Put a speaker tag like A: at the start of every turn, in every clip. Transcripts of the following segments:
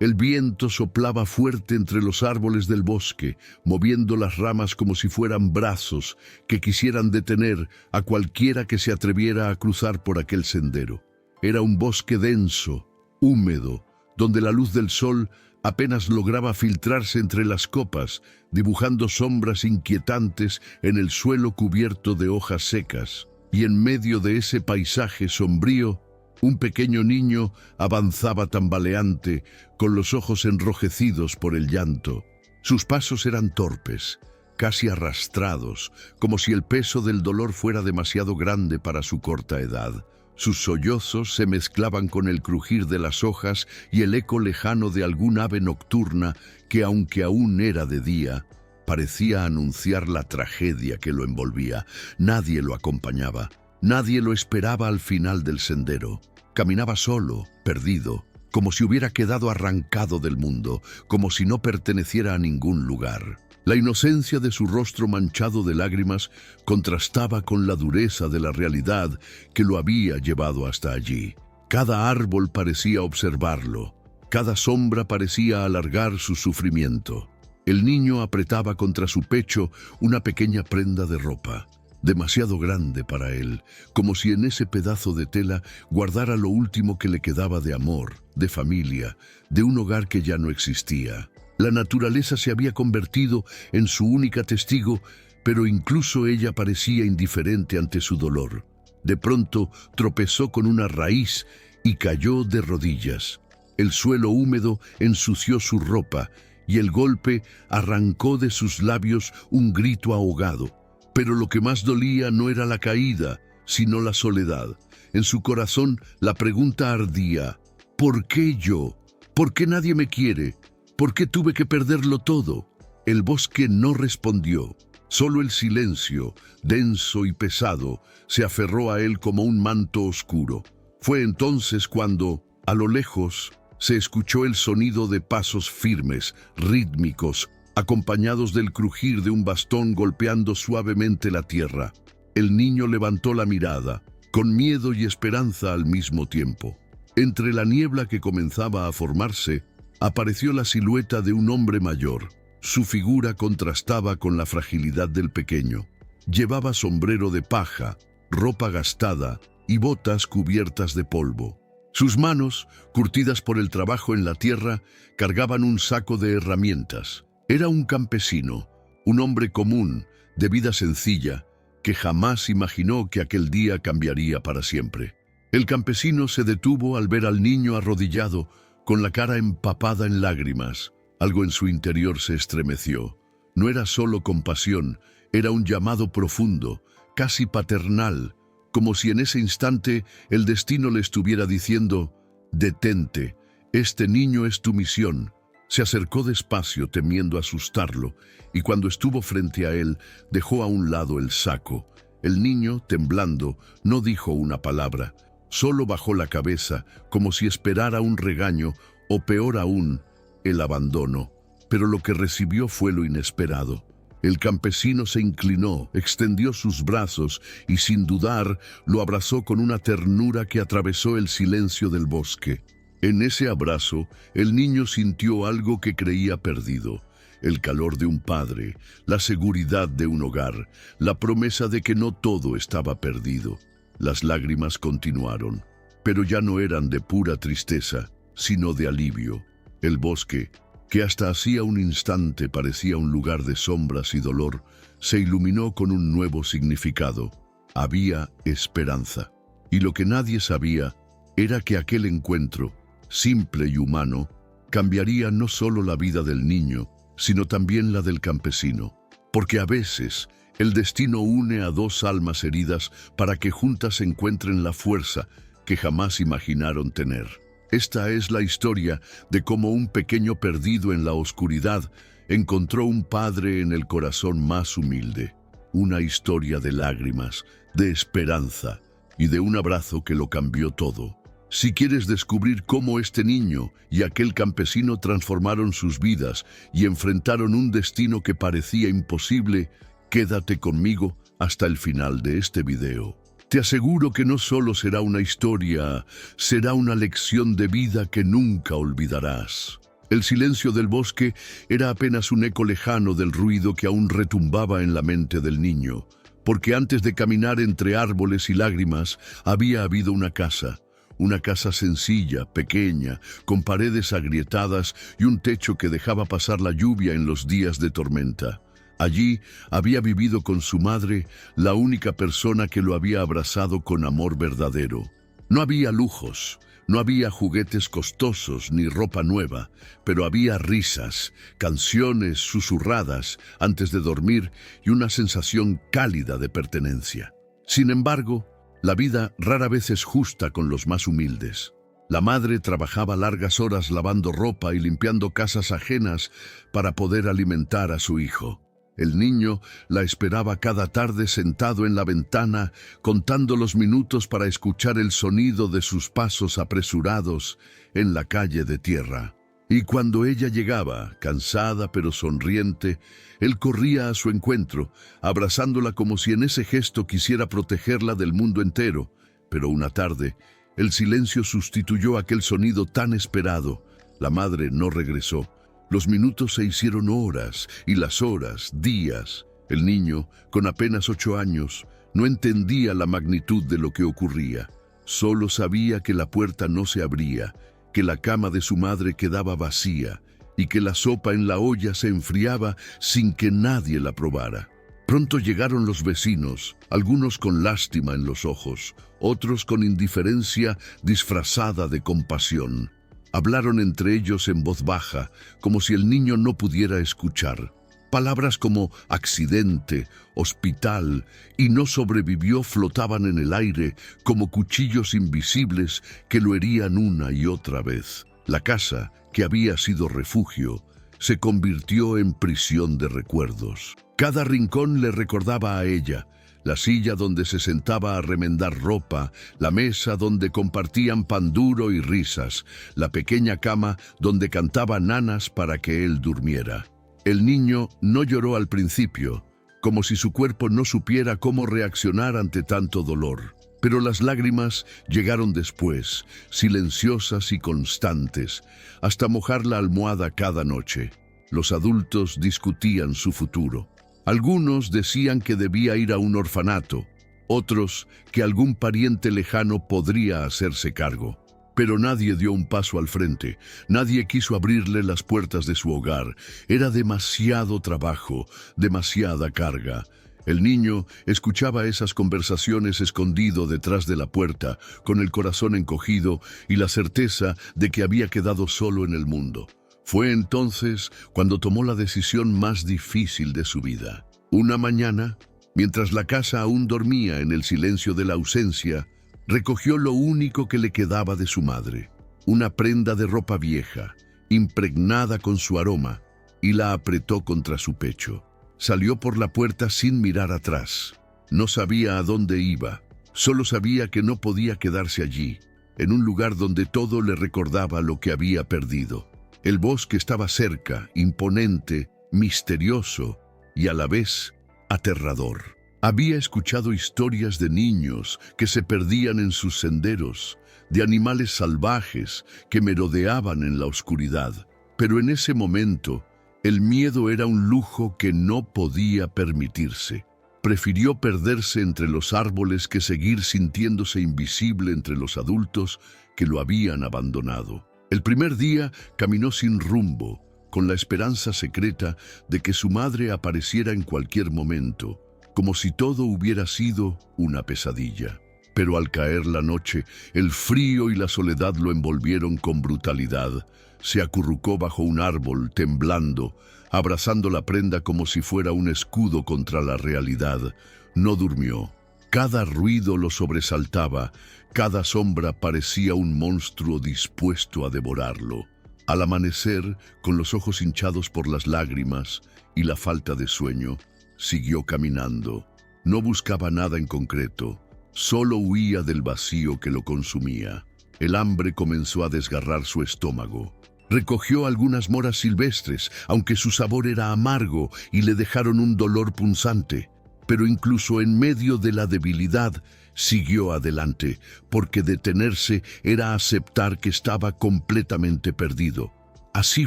A: El viento soplaba fuerte entre los árboles del bosque, moviendo las ramas como si fueran brazos que quisieran detener a cualquiera que se atreviera a cruzar por aquel sendero. Era un bosque denso, húmedo, donde la luz del sol apenas lograba filtrarse entre las copas, dibujando sombras inquietantes en el suelo cubierto de hojas secas. Y en medio de ese paisaje sombrío, un pequeño niño avanzaba tambaleante, con los ojos enrojecidos por el llanto. Sus pasos eran torpes, casi arrastrados, como si el peso del dolor fuera demasiado grande para su corta edad. Sus sollozos se mezclaban con el crujir de las hojas y el eco lejano de algún ave nocturna que, aunque aún era de día, parecía anunciar la tragedia que lo envolvía. Nadie lo acompañaba, nadie lo esperaba al final del sendero. Caminaba solo, perdido, como si hubiera quedado arrancado del mundo, como si no perteneciera a ningún lugar. La inocencia de su rostro manchado de lágrimas contrastaba con la dureza de la realidad que lo había llevado hasta allí. Cada árbol parecía observarlo, cada sombra parecía alargar su sufrimiento. El niño apretaba contra su pecho una pequeña prenda de ropa, demasiado grande para él, como si en ese pedazo de tela guardara lo último que le quedaba de amor, de familia, de un hogar que ya no existía. La naturaleza se había convertido en su única testigo, pero incluso ella parecía indiferente ante su dolor. De pronto tropezó con una raíz y cayó de rodillas. El suelo húmedo ensució su ropa y el golpe arrancó de sus labios un grito ahogado. Pero lo que más dolía no era la caída, sino la soledad. En su corazón la pregunta ardía: ¿por qué yo? ¿Por qué nadie me quiere? ¿Por qué tuve que perderlo todo? El bosque no respondió. Solo el silencio, denso y pesado, se aferró a él como un manto oscuro. Fue entonces cuando, a lo lejos, se escuchó el sonido de pasos firmes, rítmicos, acompañados del crujir de un bastón golpeando suavemente la tierra. El niño levantó la mirada, con miedo y esperanza al mismo tiempo. Entre la niebla que comenzaba a formarse, apareció la silueta de un hombre mayor. Su figura contrastaba con la fragilidad del pequeño. Llevaba sombrero de paja, ropa gastada y botas cubiertas de polvo. Sus manos, curtidas por el trabajo en la tierra, cargaban un saco de herramientas. Era un campesino, un hombre común, de vida sencilla, que jamás imaginó que aquel día cambiaría para siempre. El campesino se detuvo al ver al niño arrodillado, con la cara empapada en lágrimas. Algo en su interior se estremeció. No era solo compasión, era un llamado profundo, casi paternal, como si en ese instante el destino le estuviera diciendo: «Detente, este niño es tu misión». Se acercó despacio, temiendo asustarlo, y cuando estuvo frente a él, dejó a un lado el saco. El niño, temblando, no dijo una palabra. Solo bajó la cabeza, como si esperara un regaño, o peor aún, el abandono. Pero lo que recibió fue lo inesperado. El campesino se inclinó, extendió sus brazos y, sin dudar, lo abrazó con una ternura que atravesó el silencio del bosque. En ese abrazo, el niño sintió algo que creía perdido: el calor de un padre, la seguridad de un hogar, la promesa de que no todo estaba perdido. Las lágrimas continuaron, pero ya no eran de pura tristeza, sino de alivio. El bosque, que hasta hacía un instante parecía un lugar de sombras y dolor, se iluminó con un nuevo significado. Había esperanza. Y lo que nadie sabía era que aquel encuentro, simple y humano, cambiaría no solo la vida del niño, sino también la del campesino. Porque a veces el destino une a dos almas heridas para que juntas encuentren la fuerza que jamás imaginaron tener. Esta es la historia de cómo un pequeño perdido en la oscuridad encontró un padre en el corazón más humilde. Una historia de lágrimas, de esperanza y de un abrazo que lo cambió todo. Si quieres descubrir cómo este niño y aquel campesino transformaron sus vidas y enfrentaron un destino que parecía imposible, quédate conmigo hasta el final de este video. Te aseguro que no solo será una historia, será una lección de vida que nunca olvidarás. El silencio del bosque era apenas un eco lejano del ruido que aún retumbaba en la mente del niño, porque antes de caminar entre árboles y lágrimas había habido una casa sencilla, pequeña, con paredes agrietadas y un techo que dejaba pasar la lluvia en los días de tormenta. Allí había vivido con su madre, la única persona que lo había abrazado con amor verdadero. No había lujos, no había juguetes costosos ni ropa nueva, pero había risas, canciones susurradas antes de dormir y una sensación cálida de pertenencia. Sin embargo, la vida rara vez es justa con los más humildes. La madre trabajaba largas horas lavando ropa y limpiando casas ajenas para poder alimentar a su hijo. El niño la esperaba cada tarde sentado en la ventana, contando los minutos para escuchar el sonido de sus pasos apresurados en la calle de tierra. Y cuando ella llegaba, cansada pero sonriente, él corría a su encuentro, abrazándola como si en ese gesto quisiera protegerla del mundo entero. Pero una tarde, el silencio sustituyó aquel sonido tan esperado. La madre no regresó. Los minutos se hicieron horas y las horas, días. El niño, con apenas 8 años, no entendía la magnitud de lo que ocurría. Solo sabía que la puerta no se abría, que la cama de su madre quedaba vacía y que la sopa en la olla se enfriaba sin que nadie la probara. Pronto llegaron los vecinos, algunos con lástima en los ojos, otros con indiferencia disfrazada de compasión. Hablaron entre ellos en voz baja, como si el niño no pudiera escuchar. Palabras como accidente, hospital y no sobrevivió flotaban en el aire como cuchillos invisibles que lo herían una y otra vez. La casa, que había sido refugio, se convirtió en prisión de recuerdos. Cada rincón le recordaba a ella. La silla donde se sentaba a remendar ropa, la mesa donde compartían pan duro y risas, la pequeña cama donde cantaba nanas para que él durmiera. El niño no lloró al principio, como si su cuerpo no supiera cómo reaccionar ante tanto dolor. Pero las lágrimas llegaron después, silenciosas y constantes, hasta mojar la almohada cada noche. Los adultos discutían su futuro. Algunos decían que debía ir a un orfanato, otros que algún pariente lejano podría hacerse cargo. Pero nadie dio un paso al frente, nadie quiso abrirle las puertas de su hogar. Era demasiado trabajo, demasiada carga. El niño escuchaba esas conversaciones escondido detrás de la puerta, con el corazón encogido y la certeza de que había quedado solo en el mundo. Fue entonces cuando tomó la decisión más difícil de su vida. Una mañana, mientras la casa aún dormía en el silencio de la ausencia, recogió lo único que le quedaba de su madre, una prenda de ropa vieja, impregnada con su aroma, y la apretó contra su pecho. Salió por la puerta sin mirar atrás. No sabía a dónde iba, solo sabía que no podía quedarse allí, en un lugar donde todo le recordaba lo que había perdido. El bosque estaba cerca, imponente, misterioso y a la vez aterrador. Había escuchado historias de niños que se perdían en sus senderos, de animales salvajes que merodeaban en la oscuridad. Pero en ese momento, el miedo era un lujo que no podía permitirse. Prefirió perderse entre los árboles que seguir sintiéndose invisible entre los adultos que lo habían abandonado. El primer día caminó sin rumbo, con la esperanza secreta de que su madre apareciera en cualquier momento, como si todo hubiera sido una pesadilla. Pero al caer la noche, el frío y la soledad lo envolvieron con brutalidad. Se acurrucó bajo un árbol, temblando, abrazando la prenda como si fuera un escudo contra la realidad. No durmió. Cada ruido lo sobresaltaba, cada sombra parecía un monstruo dispuesto a devorarlo. Al amanecer, con los ojos hinchados por las lágrimas y la falta de sueño, siguió caminando. No buscaba nada en concreto, solo huía del vacío que lo consumía. El hambre comenzó a desgarrar su estómago. Recogió algunas moras silvestres, aunque su sabor era amargo y le dejaron un dolor punzante. Pero incluso en medio de la debilidad, siguió adelante, porque detenerse era aceptar que estaba completamente perdido. Así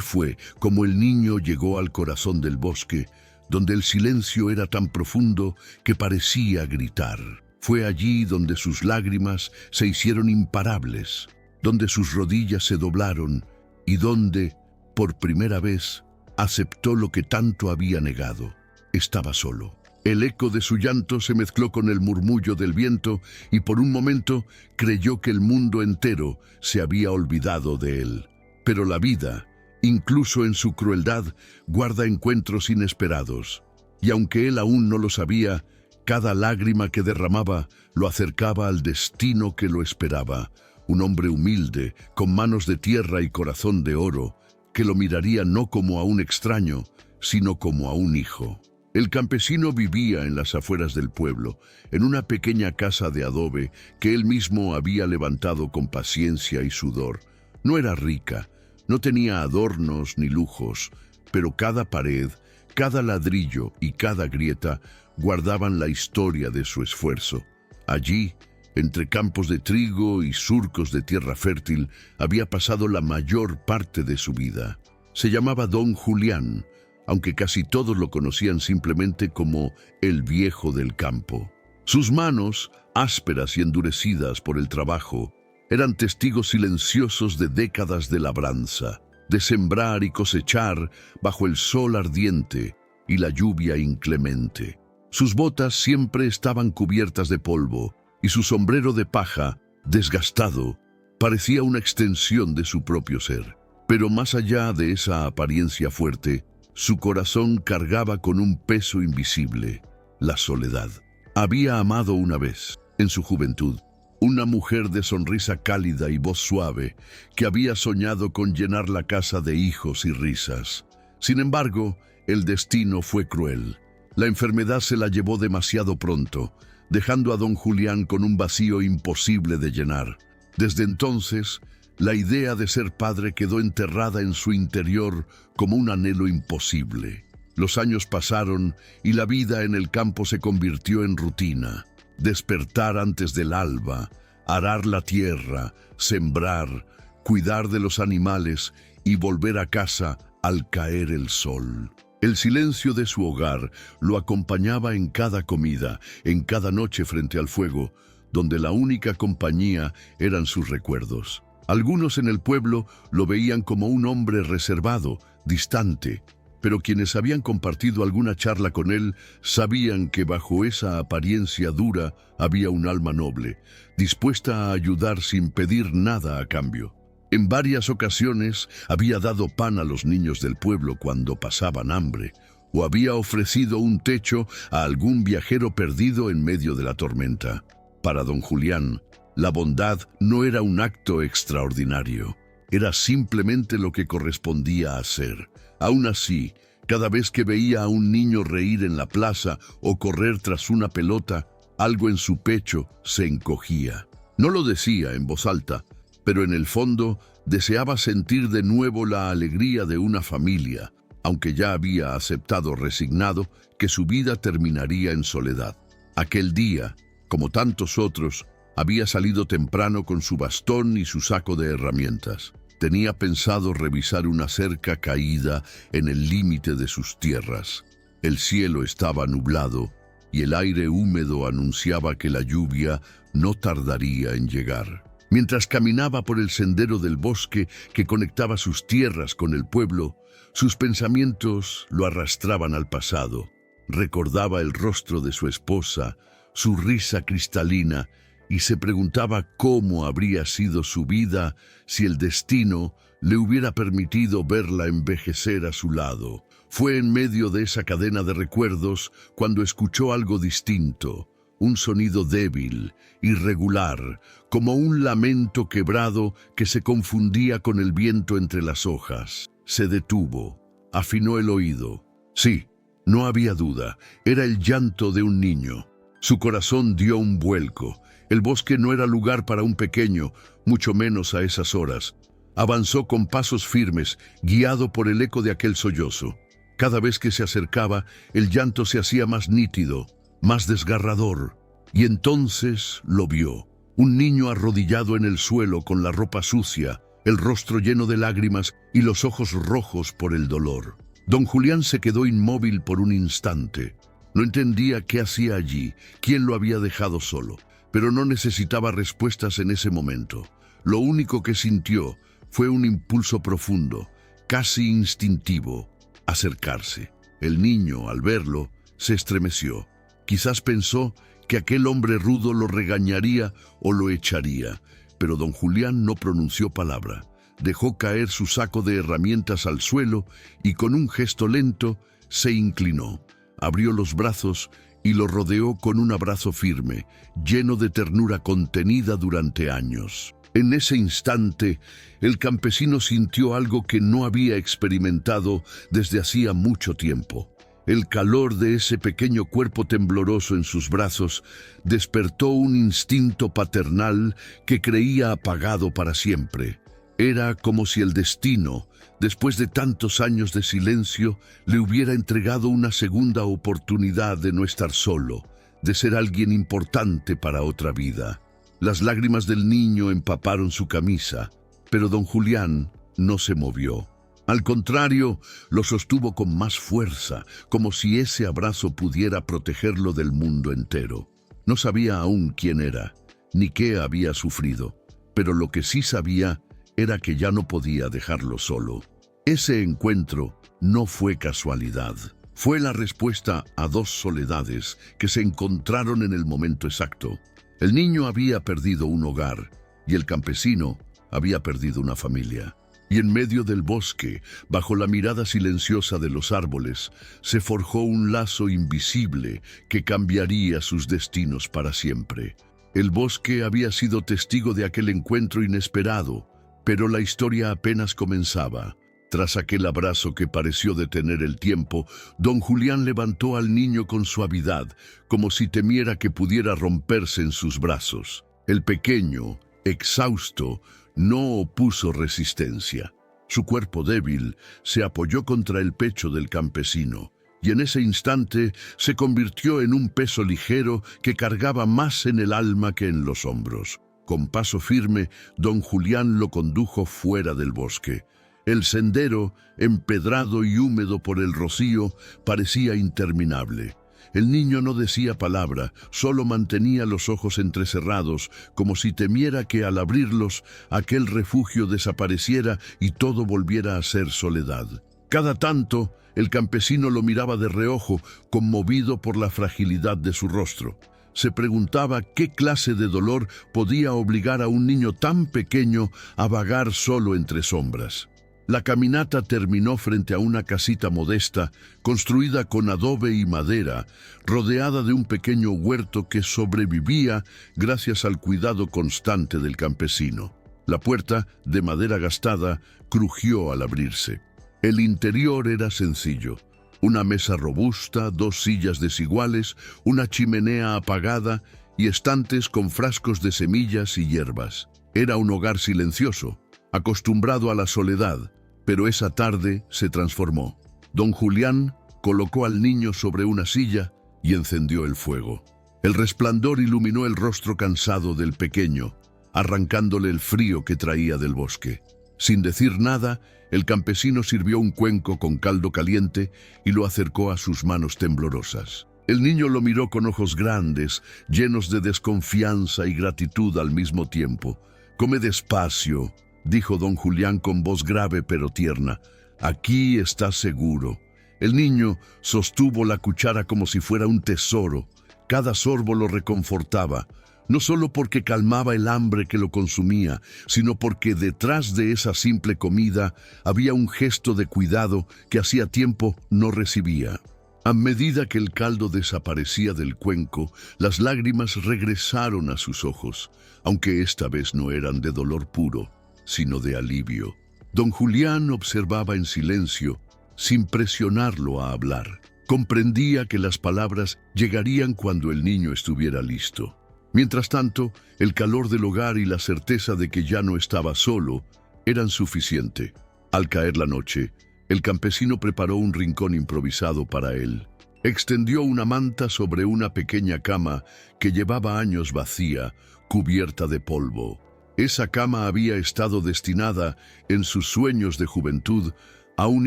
A: fue como el niño llegó al corazón del bosque, donde el silencio era tan profundo que parecía gritar. Fue allí donde sus lágrimas se hicieron imparables, donde sus rodillas se doblaron y donde, por primera vez, aceptó lo que tanto había negado. Estaba solo. El eco de su llanto se mezcló con el murmullo del viento y por un momento creyó que el mundo entero se había olvidado de él. Pero la vida, incluso en su crueldad, guarda encuentros inesperados. Y aunque él aún no lo sabía, cada lágrima que derramaba lo acercaba al destino que lo esperaba. Un hombre humilde, con manos de tierra y corazón de oro, que lo miraría no como a un extraño, sino como a un hijo. El campesino vivía en las afueras del pueblo, en una pequeña casa de adobe que él mismo había levantado con paciencia y sudor. No era rica, no tenía adornos ni lujos, pero cada pared, cada ladrillo y cada grieta guardaban la historia de su esfuerzo. Allí, entre campos de trigo y surcos de tierra fértil, había pasado la mayor parte de su vida. Se llamaba Don Julián, aunque casi todos lo conocían simplemente como el viejo del campo. Sus manos, ásperas y endurecidas por el trabajo, eran testigos silenciosos de décadas de labranza, de sembrar y cosechar bajo el sol ardiente y la lluvia inclemente. Sus botas siempre estaban cubiertas de polvo y su sombrero de paja, desgastado, parecía una extensión de su propio ser. Pero más allá de esa apariencia fuerte, su corazón cargaba con un peso invisible: la soledad. Había amado una vez, en su juventud, una mujer de sonrisa cálida y voz suave que había soñado con llenar la casa de hijos y risas. Sin embargo, el destino fue cruel. La enfermedad se la llevó demasiado pronto, dejando a don Julián con un vacío imposible de llenar. Desde entonces, la idea de ser padre quedó enterrada en su interior como un anhelo imposible. Los años pasaron y la vida en el campo se convirtió en rutina. Despertar antes del alba, arar la tierra, sembrar, cuidar de los animales y volver a casa al caer el sol. El silencio de su hogar lo acompañaba en cada comida, en cada noche frente al fuego, donde la única compañía eran sus recuerdos. Algunos en el pueblo lo veían como un hombre reservado, distante, pero quienes habían compartido alguna charla con él sabían que bajo esa apariencia dura había un alma noble, dispuesta a ayudar sin pedir nada a cambio. En varias ocasiones había dado pan a los niños del pueblo cuando pasaban hambre, o había ofrecido un techo a algún viajero perdido en medio de la tormenta. Para don Julián, la bondad no era un acto extraordinario, era simplemente lo que correspondía hacer. Aún así, cada vez que veía a un niño reír en la plaza o correr tras una pelota, algo en su pecho se encogía. No lo decía en voz alta, pero en el fondo deseaba sentir de nuevo la alegría de una familia, aunque ya había aceptado resignado que su vida terminaría en soledad. Aquel día, como tantos otros, había salido temprano con su bastón y su saco de herramientas. Tenía pensado revisar una cerca caída en el límite de sus tierras. El cielo estaba nublado y el aire húmedo anunciaba que la lluvia no tardaría en llegar. Mientras caminaba por el sendero del bosque que conectaba sus tierras con el pueblo, sus pensamientos lo arrastraban al pasado. Recordaba el rostro de su esposa, su risa cristalina, y se preguntaba cómo habría sido su vida si el destino le hubiera permitido verla envejecer a su lado. Fue en medio de esa cadena de recuerdos cuando escuchó algo distinto, un sonido débil, irregular, como un lamento quebrado que se confundía con el viento entre las hojas. Se detuvo, afinó el oído. Sí, no había duda, era el llanto de un niño. Su corazón dio un vuelco. El bosque no era lugar para un pequeño, mucho menos a esas horas. Avanzó con pasos firmes, guiado por el eco de aquel sollozo. Cada vez que se acercaba, el llanto se hacía más nítido, más desgarrador. Y entonces lo vio. Un niño arrodillado en el suelo con la ropa sucia, el rostro lleno de lágrimas y los ojos rojos por el dolor. Don Julián se quedó inmóvil por un instante. No entendía qué hacía allí, quién lo había dejado solo, pero no necesitaba respuestas en ese momento. Lo único que sintió fue un impulso profundo, casi instintivo, acercarse. El niño, al verlo, se estremeció. Quizás pensó que aquel hombre rudo lo regañaría o lo echaría, pero don Julián no pronunció palabra. Dejó caer su saco de herramientas al suelo y con un gesto lento se inclinó. Abrió los brazos y lo rodeó con un abrazo firme, lleno de ternura contenida durante años. En ese instante, el campesino sintió algo que no había experimentado desde hacía mucho tiempo. El calor de ese pequeño cuerpo tembloroso en sus brazos despertó un instinto paternal que creía apagado para siempre. Era como si el destino, después de tantos años de silencio, le hubiera entregado una segunda oportunidad de no estar solo, de ser alguien importante para otra vida. Las lágrimas del niño empaparon su camisa, pero don Julián no se movió. Al contrario, lo sostuvo con más fuerza, como si ese abrazo pudiera protegerlo del mundo entero. No sabía aún quién era, ni qué había sufrido, pero lo que sí sabía era que ya no podía dejarlo solo. Ese encuentro no fue casualidad. Fue la respuesta a dos soledades que se encontraron en el momento exacto. El niño había perdido un hogar y el campesino había perdido una familia. Y en medio del bosque, bajo la mirada silenciosa de los árboles, se forjó un lazo invisible que cambiaría sus destinos para siempre. El bosque había sido testigo de aquel encuentro inesperado, pero la historia apenas comenzaba. Tras aquel abrazo que pareció detener el tiempo, don Julián levantó al niño con suavidad, como si temiera que pudiera romperse en sus brazos. El pequeño, exhausto, no opuso resistencia. Su cuerpo débil se apoyó contra el pecho del campesino, y en ese instante se convirtió en un peso ligero que cargaba más en el alma que en los hombros. Con paso firme, don Julián lo condujo fuera del bosque. El sendero, empedrado y húmedo por el rocío, parecía interminable. El niño no decía palabra, solo mantenía los ojos entrecerrados, como si temiera que al abrirlos, aquel refugio desapareciera y todo volviera a ser soledad. Cada tanto, el campesino lo miraba de reojo, conmovido por la fragilidad de su rostro. Se preguntaba qué clase de dolor podía obligar a un niño tan pequeño a vagar solo entre sombras. La caminata terminó frente a una casita modesta, construida con adobe y madera, rodeada de un pequeño huerto que sobrevivía gracias al cuidado constante del campesino. La puerta, de madera gastada, crujió al abrirse. El interior era sencillo. Una mesa robusta, dos sillas desiguales, una chimenea apagada y estantes con frascos de semillas y hierbas. Era un hogar silencioso, acostumbrado a la soledad, pero esa tarde se transformó. Don Julián colocó al niño sobre una silla y encendió el fuego. El resplandor iluminó el rostro cansado del pequeño, arrancándole el frío que traía del bosque. Sin decir nada, el campesino sirvió un cuenco con caldo caliente y lo acercó a sus manos temblorosas. El niño lo miró con ojos grandes, llenos de desconfianza y gratitud al mismo tiempo. «Come despacio», dijo don Julián con voz grave pero tierna. «Aquí estás seguro». El niño sostuvo la cuchara como si fuera un tesoro. Cada sorbo lo reconfortaba, no solo porque calmaba el hambre que lo consumía, sino porque detrás de esa simple comida había un gesto de cuidado que hacía tiempo no recibía. A medida que el caldo desaparecía del cuenco, las lágrimas regresaron a sus ojos, aunque esta vez no eran de dolor puro, sino de alivio. Don Julián observaba en silencio, sin presionarlo a hablar. Comprendía que las palabras llegarían cuando el niño estuviera listo. Mientras tanto, el calor del hogar y la certeza de que ya no estaba solo eran suficiente. Al caer la noche, el campesino preparó un rincón improvisado para él. Extendió una manta sobre una pequeña cama que llevaba años vacía, cubierta de polvo. Esa cama había estado destinada, en sus sueños de juventud, a un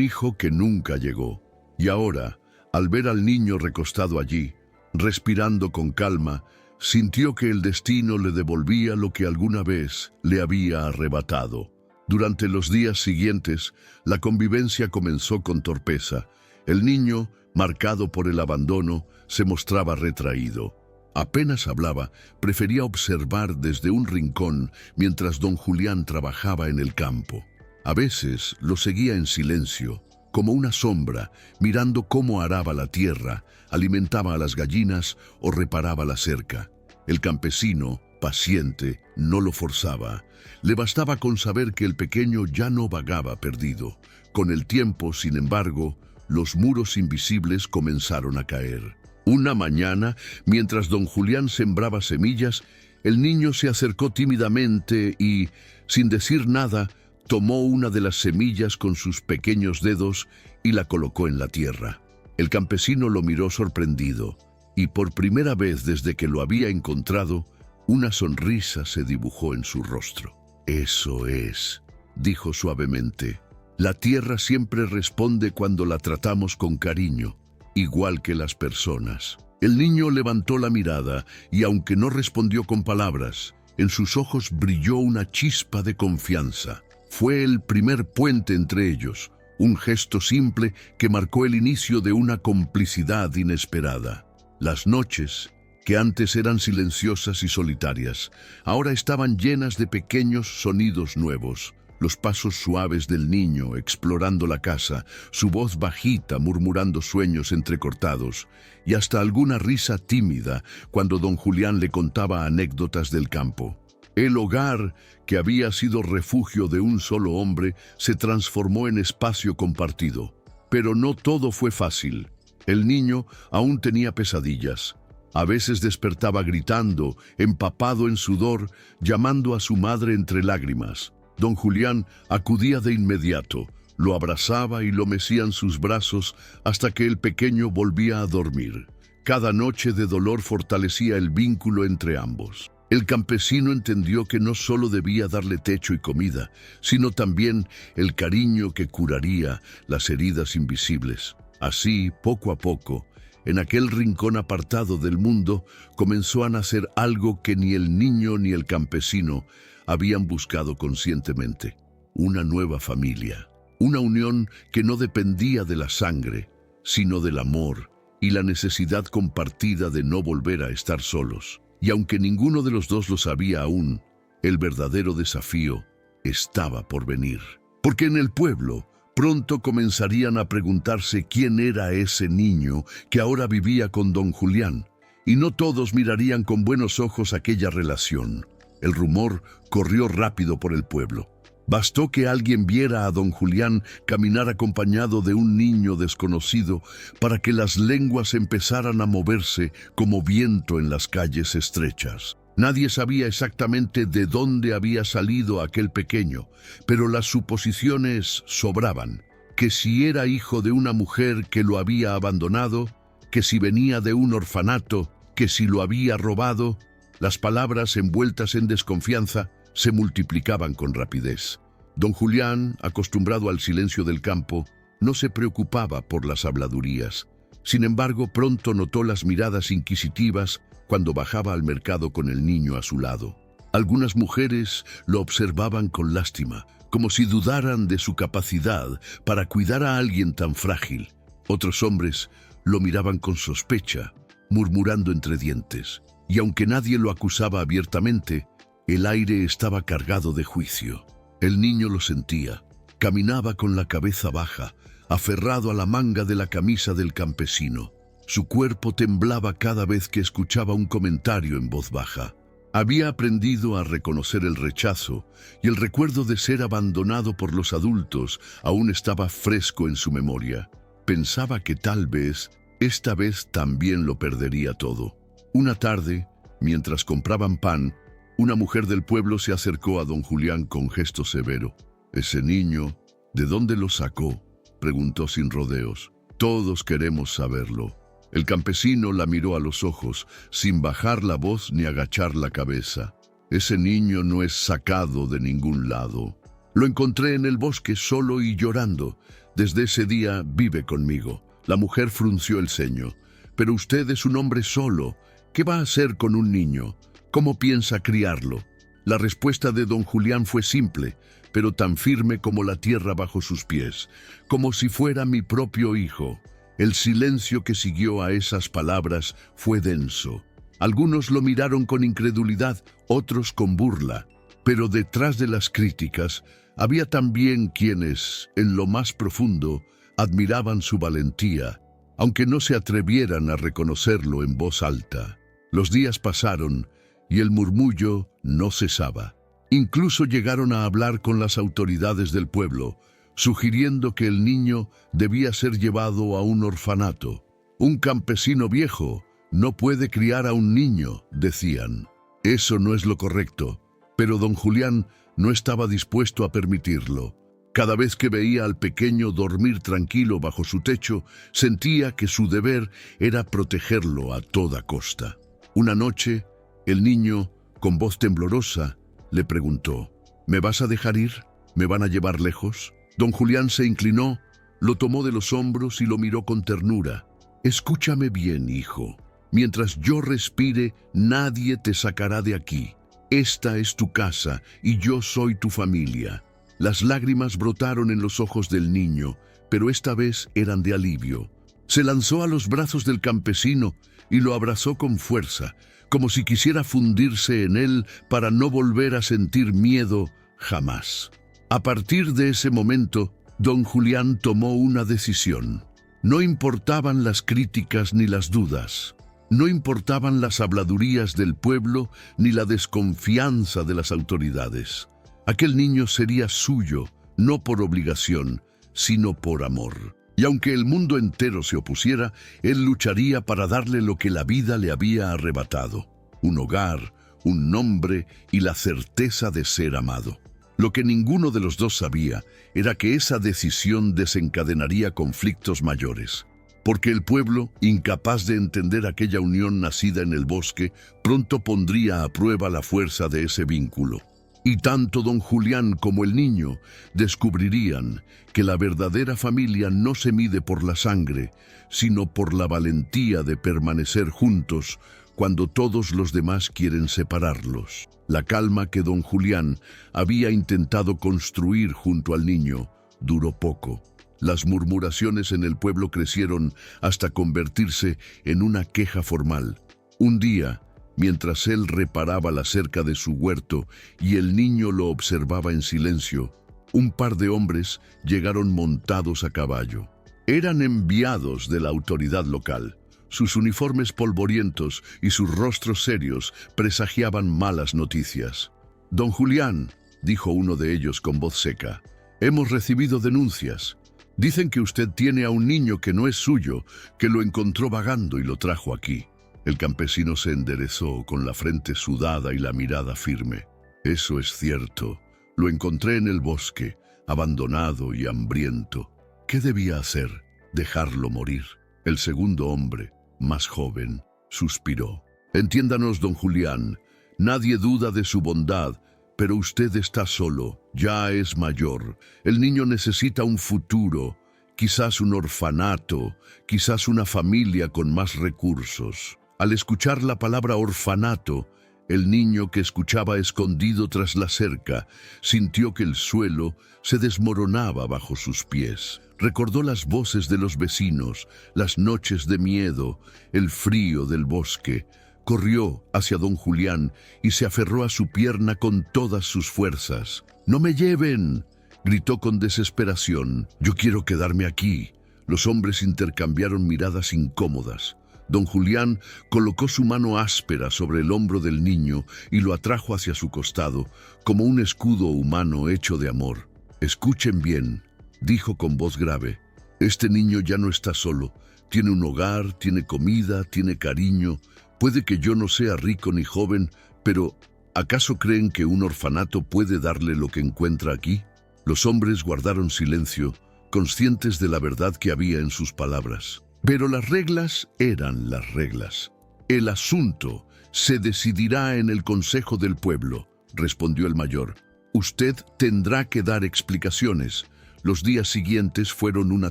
A: hijo que nunca llegó. Y ahora, al ver al niño recostado allí, respirando con calma, sintió que el destino le devolvía lo que alguna vez le había arrebatado. Durante los días siguientes, la convivencia comenzó con torpeza. El niño, marcado por el abandono, se mostraba retraído. Apenas hablaba, prefería observar desde un rincón mientras don Julián trabajaba en el campo. A veces lo seguía en silencio, como una sombra, mirando cómo araba la tierra, alimentaba a las gallinas o reparaba la cerca. El campesino, paciente, no lo forzaba. Le bastaba con saber que el pequeño ya no vagaba perdido. Con el tiempo, sin embargo, los muros invisibles comenzaron a caer. Una mañana, mientras don Julián sembraba semillas, el niño se acercó tímidamente y, sin decir nada, tomó una de las semillas con sus pequeños dedos y la colocó en la tierra. El campesino lo miró sorprendido, y por primera vez desde que lo había encontrado, una sonrisa se dibujó en su rostro. «Eso es», dijo suavemente. «La tierra siempre responde cuando la tratamos con cariño, igual que las personas». El niño levantó la mirada y, aunque no respondió con palabras, en sus ojos brilló una chispa de confianza. Fue el primer puente entre ellos, un gesto simple que marcó el inicio de una complicidad inesperada. Las noches, que antes eran silenciosas y solitarias, ahora estaban llenas de pequeños sonidos nuevos. Los pasos suaves del niño explorando la casa, su voz bajita murmurando sueños entrecortados, y hasta alguna risa tímida cuando don Julián le contaba anécdotas del campo. El hogar, que había sido refugio de un solo hombre, se transformó en espacio compartido. Pero no todo fue fácil. El niño aún tenía pesadillas. A veces despertaba gritando, empapado en sudor, llamando a su madre entre lágrimas. Don Julián acudía de inmediato, lo abrazaba y lo mecía en sus brazos hasta que el pequeño volvía a dormir. Cada noche de dolor fortalecía el vínculo entre ambos. El campesino entendió que no solo debía darle techo y comida, sino también el cariño que curaría las heridas invisibles. Así, poco a poco, en aquel rincón apartado del mundo, comenzó a nacer algo que ni el niño ni el campesino habían buscado conscientemente: una nueva familia, una unión que no dependía de la sangre, sino del amor y la necesidad compartida de no volver a estar solos. Y aunque ninguno de los dos lo sabía aún, el verdadero desafío estaba por venir. Porque en el pueblo pronto comenzarían a preguntarse quién era ese niño que ahora vivía con don Julián, y no todos mirarían con buenos ojos aquella relación. El rumor corrió rápido por el pueblo. Bastó que alguien viera a don Julián caminar acompañado de un niño desconocido para que las lenguas empezaran a moverse como viento en las calles estrechas. Nadie sabía exactamente de dónde había salido aquel pequeño, pero las suposiciones sobraban. Que si era hijo de una mujer que lo había abandonado, que si venía de un orfanato, que si lo había robado. Las palabras envueltas en desconfianza se multiplicaban con rapidez. Don Julián, acostumbrado al silencio del campo, no se preocupaba por las habladurías. Sin embargo, pronto notó las miradas inquisitivas cuando bajaba al mercado con el niño a su lado. Algunas mujeres lo observaban con lástima, como si dudaran de su capacidad para cuidar a alguien tan frágil. Otros hombres lo miraban con sospecha, murmurando entre dientes. Y aunque nadie lo acusaba abiertamente, el aire estaba cargado de juicio. El niño lo sentía. Caminaba con la cabeza baja, aferrado a la manga de la camisa del campesino. Su cuerpo temblaba cada vez que escuchaba un comentario en voz baja. Había aprendido a reconocer el rechazo, y el recuerdo de ser abandonado por los adultos aún estaba fresco en su memoria. Pensaba que tal vez, esta vez también lo perdería todo. Una tarde, mientras compraban pan, una mujer del pueblo se acercó a don Julián con gesto severo. «Ese niño, ¿de dónde lo sacó?», preguntó sin rodeos. «Todos queremos saberlo». El campesino la miró a los ojos, sin bajar la voz ni agachar la cabeza. Ese niño no es sacado de ningún lado. Lo encontré en el bosque solo y llorando. Desde ese día vive conmigo. La mujer frunció el ceño. Pero usted es un hombre solo. ¿Qué va a hacer con un niño? ¿Cómo piensa criarlo? La respuesta de don Julián fue simple, pero tan firme como la tierra bajo sus pies, como si fuera mi propio hijo. El silencio que siguió a esas palabras fue denso. Algunos lo miraron con incredulidad, otros con burla. Pero detrás de las críticas había también quienes, en lo más profundo, admiraban su valentía, aunque no se atrevieran a reconocerlo en voz alta. Los días pasaron y el murmullo no cesaba. Incluso llegaron a hablar con las autoridades del pueblo, sugiriendo que el niño debía ser llevado a un orfanato. Un campesino viejo no puede criar a un niño, decían. Eso no es lo correcto, pero don Julián no estaba dispuesto a permitirlo. Cada vez que veía al pequeño dormir tranquilo bajo su techo, sentía que su deber era protegerlo a toda costa. Una noche, el niño, con voz temblorosa, le preguntó: ¿Me vas a dejar ir? ¿Me van a llevar lejos? Don Julián se inclinó, lo tomó de los hombros y lo miró con ternura. Escúchame bien, hijo. Mientras yo respire, nadie te sacará de aquí. Esta es tu casa y yo soy tu familia. Las lágrimas brotaron en los ojos del niño, pero esta vez eran de alivio. Se lanzó a los brazos del campesino y lo abrazó con fuerza, como si quisiera fundirse en él para no volver a sentir miedo jamás. A partir de ese momento, don Julián tomó una decisión. No importaban las críticas ni las dudas. No importaban las habladurías del pueblo ni la desconfianza de las autoridades. Aquel niño sería suyo, no por obligación, sino por amor. Y aunque el mundo entero se opusiera, él lucharía para darle lo que la vida le había arrebatado: un hogar, un nombre y la certeza de ser amado. Lo que ninguno de los dos sabía era que esa decisión desencadenaría conflictos mayores, porque el pueblo, incapaz de entender aquella unión nacida en el bosque, pronto pondría a prueba la fuerza de ese vínculo. Y tanto don Julián como el niño descubrirían que la verdadera familia no se mide por la sangre, sino por la valentía de permanecer juntos cuando todos los demás quieren separarlos. La calma que don Julián había intentado construir junto al niño duró poco. Las murmuraciones en el pueblo crecieron hasta convertirse en una queja formal. Un día, mientras él reparaba la cerca de su huerto y el niño lo observaba en silencio, un par de hombres llegaron montados a caballo. Eran enviados de la autoridad local. Sus uniformes polvorientos y sus rostros serios presagiaban malas noticias. «Don Julián», dijo uno de ellos con voz seca, «hemos recibido denuncias. Dicen que usted tiene a un niño que no es suyo, que lo encontró vagando y lo trajo aquí». El campesino se enderezó con la frente sudada y la mirada firme. «Eso es cierto. Lo encontré en el bosque, abandonado y hambriento. ¿Qué debía hacer? ¿Dejarlo morir?» El segundo hombre, más joven, suspiró. «Entiéndanos, don Julián, nadie duda de su bondad, pero usted está solo, ya es mayor. El niño necesita un futuro, quizás un orfanato, quizás una familia con más recursos». Al escuchar la palabra orfanato, el niño, que escuchaba escondido tras la cerca, sintió que el suelo se desmoronaba bajo sus pies. Recordó las voces de los vecinos, las noches de miedo, el frío del bosque. Corrió hacia don Julián y se aferró a su pierna con todas sus fuerzas. «¡No me lleven!», gritó con desesperación. «Yo quiero quedarme aquí». Los hombres intercambiaron miradas incómodas. Don Julián colocó su mano áspera sobre el hombro del niño y lo atrajo hacia su costado, como un escudo humano hecho de amor. «Escuchen bien», dijo con voz grave. «Este niño ya no está solo. Tiene un hogar, tiene comida, tiene cariño. Puede que yo no sea rico ni joven, pero ¿acaso creen que un orfanato puede darle lo que encuentra aquí?» Los hombres guardaron silencio, conscientes de la verdad que había en sus palabras. Pero las reglas eran las reglas. El asunto se decidirá en el Consejo del Pueblo, respondió el mayor. Usted tendrá que dar explicaciones. Los días siguientes fueron una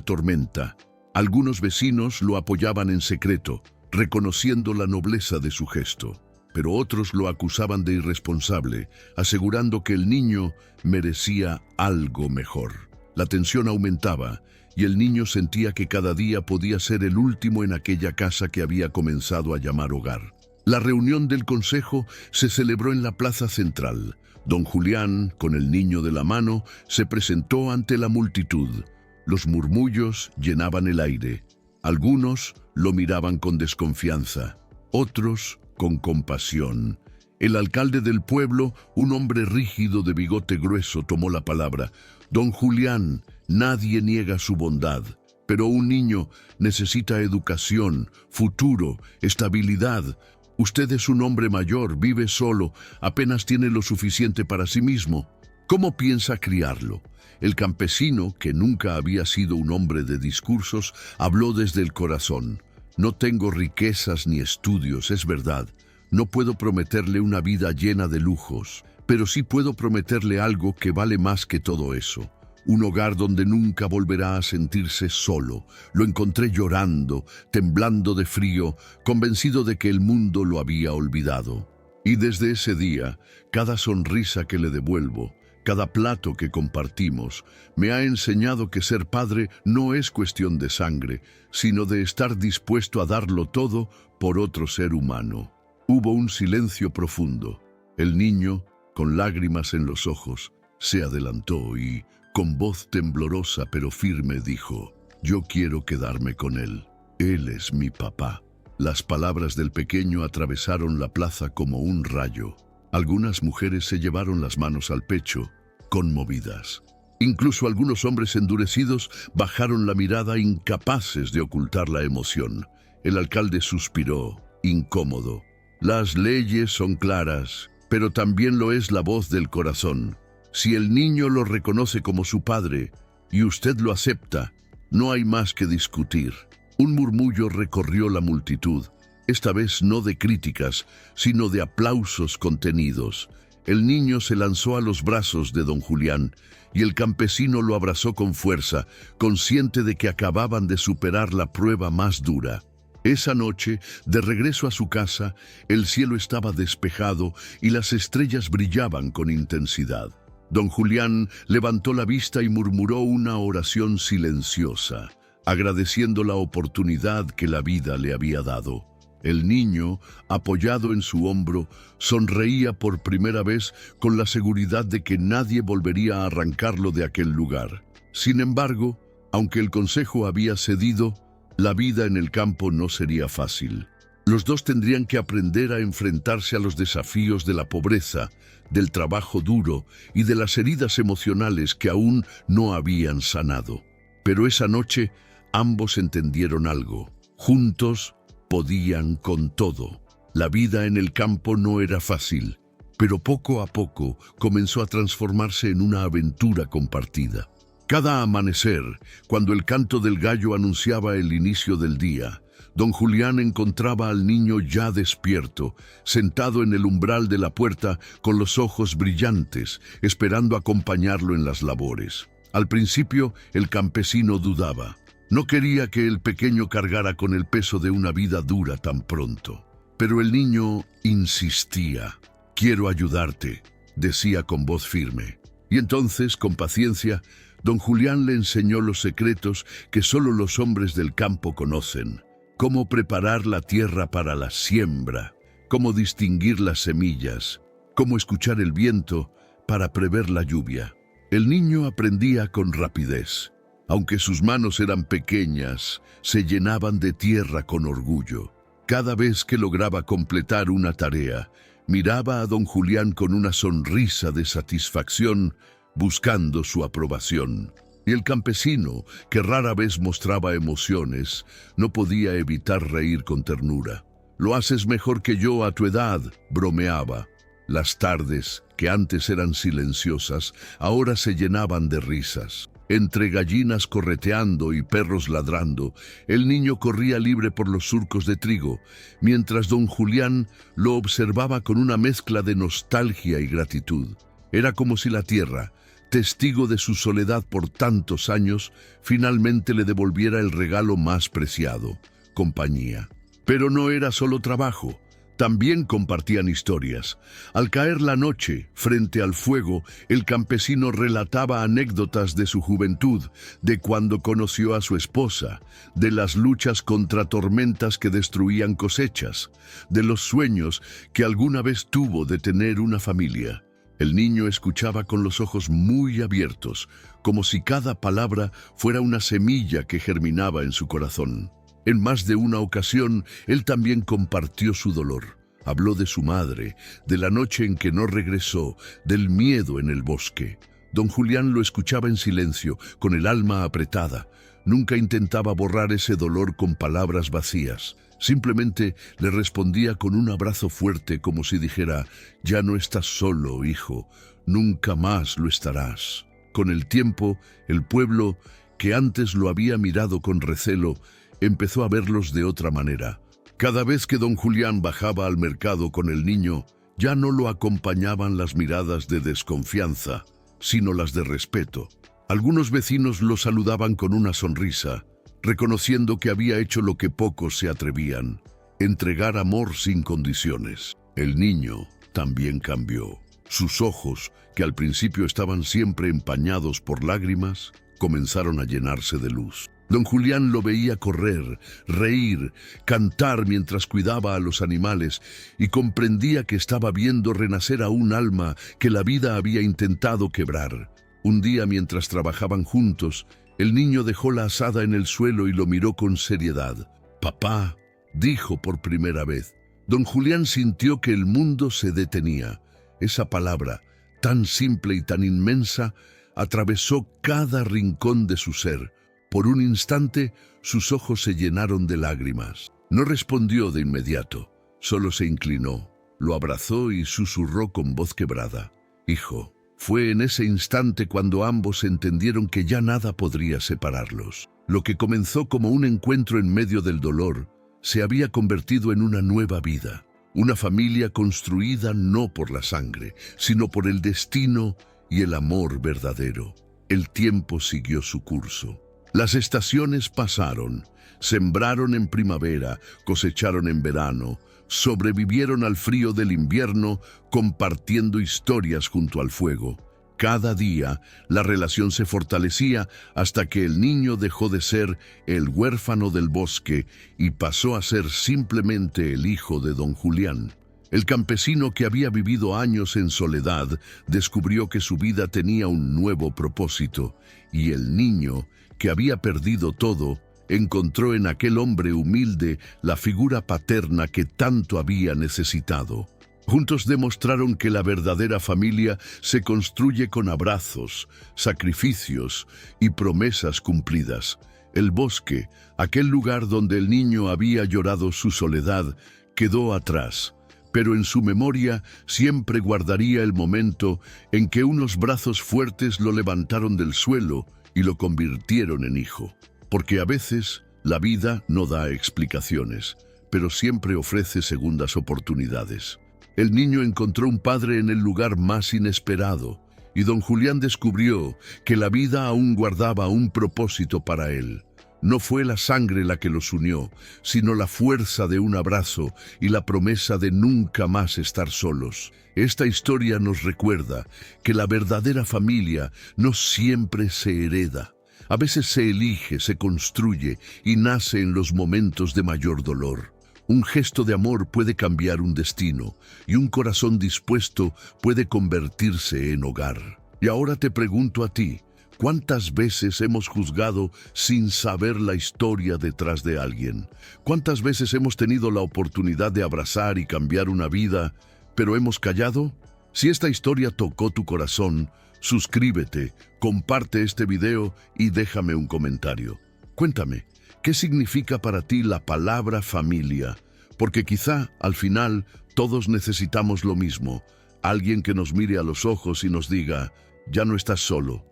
A: tormenta. Algunos vecinos lo apoyaban en secreto, reconociendo la nobleza de su gesto, pero otros lo acusaban de irresponsable, asegurando que el niño merecía algo mejor. La tensión aumentaba y el niño sentía que cada día podía ser el último en aquella casa que había comenzado a llamar hogar. La reunión del consejo se celebró en la plaza central. Don Julián, con el niño de la mano, se presentó ante la multitud. Los murmullos llenaban el aire. Algunos lo miraban con desconfianza, otros con compasión. El alcalde del pueblo, un hombre rígido de bigote grueso, tomó la palabra. Don Julián, nadie niega su bondad, pero un niño necesita educación, futuro, estabilidad. Usted es un hombre mayor, vive solo, apenas tiene lo suficiente para sí mismo. ¿Cómo piensa criarlo? El campesino, que nunca había sido un hombre de discursos, habló desde el corazón. No tengo riquezas ni estudios, es verdad. No puedo prometerle una vida llena de lujos, pero sí puedo prometerle algo que vale más que todo eso. Un hogar donde nunca volverá a sentirse solo. Lo encontré llorando, temblando de frío, convencido de que el mundo lo había olvidado. Y desde ese día, cada sonrisa que le devuelvo, cada plato que compartimos, me ha enseñado que ser padre no es cuestión de sangre, sino de estar dispuesto a darlo todo por otro ser humano. Hubo un silencio profundo. El niño, con lágrimas en los ojos, se adelantó y, con voz temblorosa pero firme, dijo: «Yo quiero quedarme con él. Él es mi papá». Las palabras del pequeño atravesaron la plaza como un rayo. Algunas mujeres se llevaron las manos al pecho, conmovidas. Incluso algunos hombres endurecidos bajaron la mirada, incapaces de ocultar la emoción. El alcalde suspiró, incómodo. Las leyes son claras, pero también lo es la voz del corazón. Si el niño lo reconoce como su padre y usted lo acepta, no hay más que discutir. Un murmullo recorrió la multitud, esta vez no de críticas, sino de aplausos contenidos. El niño se lanzó a los brazos de don Julián y el campesino lo abrazó con fuerza, consciente de que acababan de superar la prueba más dura. Esa noche, de regreso a su casa, el cielo estaba despejado y las estrellas brillaban con intensidad. Don Julián levantó la vista y murmuró una oración silenciosa, agradeciendo la oportunidad que la vida le había dado. El niño, apoyado en su hombro, sonreía por primera vez con la seguridad de que nadie volvería a arrancarlo de aquel lugar. Sin embargo, aunque el consejo había cedido, la vida en el campo no sería fácil. Los dos tendrían que aprender a enfrentarse a los desafíos de la pobreza, del trabajo duro y de las heridas emocionales que aún no habían sanado. Pero esa noche ambos entendieron algo. Juntos podían con todo. La vida en el campo no era fácil, pero poco a poco comenzó a transformarse en una aventura compartida. Cada amanecer, cuando el canto del gallo anunciaba el inicio del día, don Julián encontraba al niño ya despierto, sentado en el umbral de la puerta con los ojos brillantes, esperando acompañarlo en las labores. Al principio, el campesino dudaba. No quería que el pequeño cargara con el peso de una vida dura tan pronto. Pero el niño insistía. «Quiero ayudarte», decía con voz firme. Y entonces, con paciencia, don Julián le enseñó los secretos que solo los hombres del campo conocen. Cómo preparar la tierra para la siembra, cómo distinguir las semillas, cómo escuchar el viento para prever la lluvia. El niño aprendía con rapidez. Aunque sus manos eran pequeñas, se llenaban de tierra con orgullo. Cada vez que lograba completar una tarea, miraba a don Julián con una sonrisa de satisfacción, buscando su aprobación. Y el campesino, que rara vez mostraba emociones, no podía evitar reír con ternura. «Lo haces mejor que yo a tu edad», bromeaba. Las tardes, que antes eran silenciosas, ahora se llenaban de risas. Entre gallinas correteando y perros ladrando, el niño corría libre por los surcos de trigo, mientras don Julián lo observaba con una mezcla de nostalgia y gratitud. Era como si la tierra, testigo de su soledad por tantos años, finalmente le devolviera el regalo más preciado: compañía. Pero no era solo trabajo. También compartían historias. Al caer la noche, frente al fuego, el campesino relataba anécdotas de su juventud, de cuando conoció a su esposa, de las luchas contra tormentas que destruían cosechas, de los sueños que alguna vez tuvo de tener una familia. El niño escuchaba con los ojos muy abiertos, como si cada palabra fuera una semilla que germinaba en su corazón. En más de una ocasión, él también compartió su dolor. Habló de su madre, de la noche en que no regresó, del miedo en el bosque. Don Julián lo escuchaba en silencio, con el alma apretada. Nunca intentaba borrar ese dolor con palabras vacías. Simplemente le respondía con un abrazo fuerte, como si dijera: «Ya no estás solo, hijo, nunca más lo estarás». Con el tiempo, el pueblo, que antes lo había mirado con recelo, empezó a verlos de otra manera. Cada vez que don Julián bajaba al mercado con el niño, ya no lo acompañaban las miradas de desconfianza, sino las de respeto. Algunos vecinos lo saludaban con una sonrisa, reconociendo que había hecho lo que pocos se atrevían: entregar amor sin condiciones. El niño también cambió. Sus ojos, que al principio estaban siempre empañados por lágrimas, comenzaron a llenarse de luz. Don Julián lo veía correr, reír, cantar mientras cuidaba a los animales, y comprendía que estaba viendo renacer a un alma que la vida había intentado quebrar. Un día, mientras trabajaban juntos, el niño dejó la azada en el suelo y lo miró con seriedad. «Papá», dijo por primera vez. Don Julián sintió que el mundo se detenía. Esa palabra, tan simple y tan inmensa, atravesó cada rincón de su ser. Por un instante, sus ojos se llenaron de lágrimas. No respondió de inmediato, solo se inclinó, lo abrazó y susurró con voz quebrada: «Hijo». Fue en ese instante cuando ambos entendieron que ya nada podría separarlos. Lo que comenzó como un encuentro en medio del dolor se había convertido en una nueva vida. Una familia construida no por la sangre, sino por el destino y el amor verdadero. El tiempo siguió su curso. Las estaciones pasaron, sembraron en primavera, cosecharon en verano, sobrevivieron al frío del invierno, compartiendo historias junto al fuego. Cada día, la relación se fortalecía hasta que el niño dejó de ser el huérfano del bosque y pasó a ser simplemente el hijo de don Julián. El campesino, que había vivido años en soledad, descubrió que su vida tenía un nuevo propósito, y el niño, que había perdido todo, encontró en aquel hombre humilde la figura paterna que tanto había necesitado. Juntos demostraron que la verdadera familia se construye con abrazos, sacrificios y promesas cumplidas. El bosque, aquel lugar donde el niño había llorado su soledad, quedó atrás, pero en su memoria siempre guardaría el momento en que unos brazos fuertes lo levantaron del suelo y lo convirtieron en hijo. Porque a veces la vida no da explicaciones, pero siempre ofrece segundas oportunidades. El niño encontró un padre en el lugar más inesperado, y don Julián descubrió que la vida aún guardaba un propósito para él. No fue la sangre la que los unió, sino la fuerza de un abrazo y la promesa de nunca más estar solos. Esta historia nos recuerda que la verdadera familia no siempre se hereda. A veces se elige, se construye y nace en los momentos de mayor dolor. Un gesto de amor puede cambiar un destino, y un corazón dispuesto puede convertirse en hogar. Y ahora te pregunto a ti: ¿cuántas veces hemos juzgado sin saber la historia detrás de alguien? ¿Cuántas veces hemos tenido la oportunidad de abrazar y cambiar una vida, pero hemos callado? Si esta historia tocó tu corazón, suscríbete, comparte este video y déjame un comentario. Cuéntame, ¿qué significa para ti la palabra familia? Porque quizá, al final, todos necesitamos lo mismo: alguien que nos mire a los ojos y nos diga: ya no estás solo,